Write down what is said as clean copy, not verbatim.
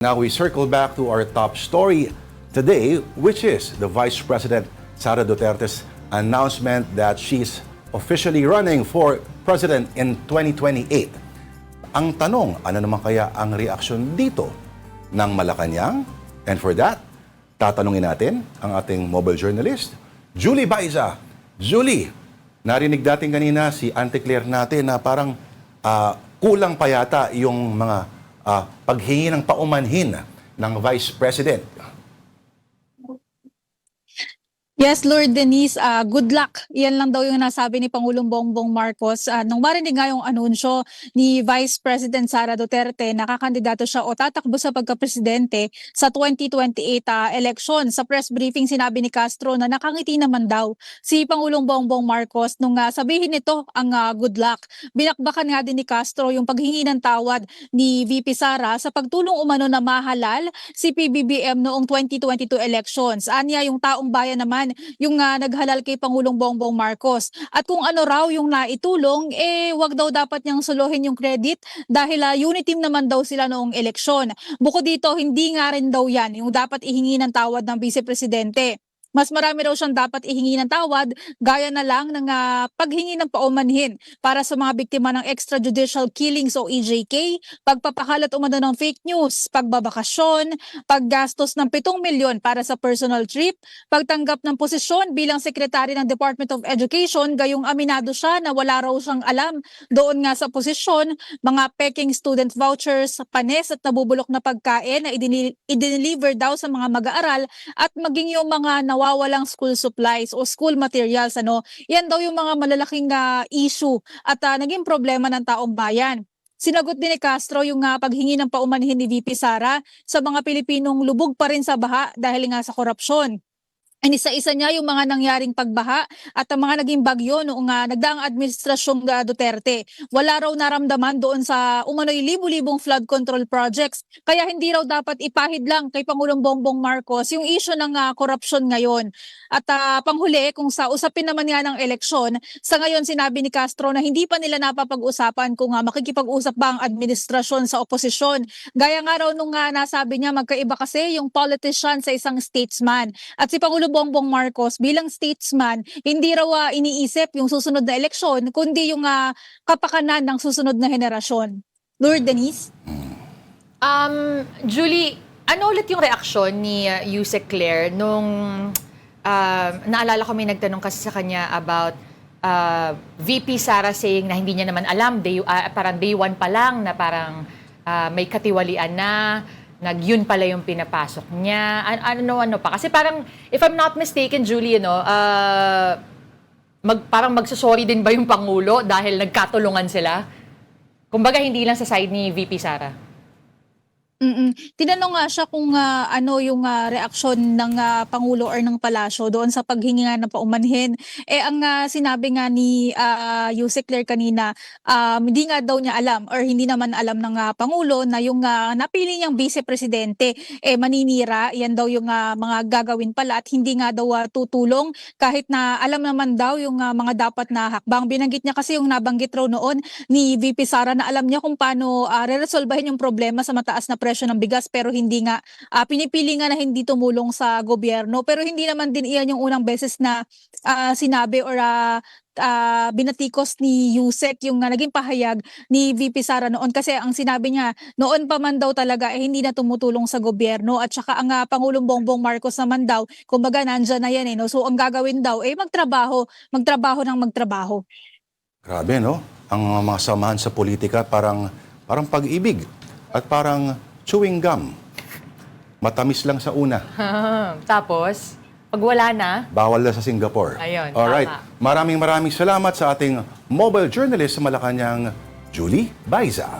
Now we circle back to our top story today, which is the Vice President Sara Duterte's announcement that she's officially running for President in 2028. Ang tanong, ano naman kaya ang reaksyon dito ng Malacanang? And for that, tatanungin natin ang ating mobile journalist, Julie Baiza. Julie, narinig dating kanina si Auntie Claire natin na parang kulang pa yata yung mga paghingi ng paumanhin ng Vice President. Yes, Lord Denise, good luck. Yan lang daw yung nasabi ni Pangulong Bongbong Marcos. Nung marinig nga yung anunsyo ni Vice President Sara Duterte, nakakandidato siya o tatakbo sa pagka-presidente sa 2028 election. Sa press briefing, sinabi ni Castro na nakangiti naman daw si Pangulong Bongbong Marcos nung sabihin nito ang good luck. Binakbakan nga din ni Castro yung paghingi ng tawad ni VP Sara sa pagtulong umano na mahalal si PBBM noong 2022 elections. Anya yung taong bayan naman yung naghalal kay Pangulong Bongbong Marcos. At kung ano raw yung naitulong, wag daw dapat niyang suluhin yung credit dahil unity team naman daw sila noong eleksyon. Bukod dito, hindi nga rin daw yan yung dapat ihingi ng tawad ng Vice Presidente. Mas marami raw siyang dapat ihingi ng tawad, gaya na lang ng paghingi ng paumanhin para sa mga biktima ng extrajudicial killings o EJK, pagpapakalat umano ng fake news, pagbabakasyon, paggastos ng 7 milyon para sa personal trip, pagtanggap ng posisyon bilang sekretary ng Department of Education, gayong aminado siya na wala raw siyang alam doon nga sa posisyon, mga peking student vouchers, panes at nabubulok na pagkain na i-deliver daw sa mga mag-aaral at maging yung mga nawawalang school supplies o school materials. Yan daw yung mga malalaking issue at naging problema ng taong bayan. Sinagot din ni Castro yung paghingi ng paumanhin ni VP Sara sa mga Pilipinong lubog pa rin sa baha dahil nga sa korupsyon. Isa-isa niya yung mga nangyaring pagbaha at ang mga naging bagyo noong nagdaang administrasyong Duterte. Wala raw naramdaman doon sa umano'y libu-libong flood control projects. Kaya hindi raw dapat ipahid lang kay Pangulong Bongbong Marcos yung issue ng korupsyon ngayon. At panghuli, kung sa usapin naman nga ng eleksyon, sa ngayon sinabi ni Castro na hindi pa nila napapag-usapan kung makikipag-usap ba ang administrasyon sa oposisyon. Gaya nga raw nung nasabi niya, magkaiba kasi yung politician sa isang statesman. At si Pangulong Bongbong Marcos bilang statesman, hindi raw iniisip yung susunod na eleksyon, kundi yung kapakanan ng susunod na henerasyon. Lord Denise? Julie, ano ulit yung reaksyon ni Yusek Claire nung naalala ko may nagtanong kasi sa kanya about VP Sara saying na hindi niya naman alam, parang day one pa lang na parang may katiwalian na, yun pala yung pinapasok niya. Ano pa. Kasi parang, if I'm not mistaken, Julie, parang magsasorry din ba yung Pangulo dahil nagkatulungan sila? Kumbaga, hindi lang sa side ni VP Sara. Tinanong nga siya kung ano yung reaksyon ng Pangulo or ng Palasyo doon sa paghingi nga ng paumanhin. Ang sinabi nga ni Yusek Claire kanina, hindi nga daw niya alam or hindi naman alam ng Pangulo na yung napili niyang Vice Presidente maninira. Yan daw yung mga gagawin pala at hindi nga daw tutulong kahit na alam naman daw yung mga dapat na hakbang. Binanggit niya kasi yung nabanggit raw noon ni VP Sara na alam niya kung paano re-resolbahin yung problema sa mataas na presyo ng bigas pero hindi nga pinipili nga na hindi tumulong sa gobyerno, pero hindi naman din iyan yung unang beses na sinabi or binatikos ni Yusek yung naging pahayag ni VP Sara noon kasi ang sinabi niya noon pa man daw talaga hindi na tumutulong sa gobyerno at saka ang Pangulong Bongbong Marcos naman daw kumbaga nandyan na yan so ang gagawin daw magtrabaho ng magtrabaho. Grabe, no? Ang mga samahan sa politika parang pag-ibig at parang chewing gum. Matamis lang sa una. Tapos, pag wala na, bawal na sa Singapore. Ayun, alright. tama. Maraming salamat sa ating mobile journalist sa Malacanang, Julie Baiza.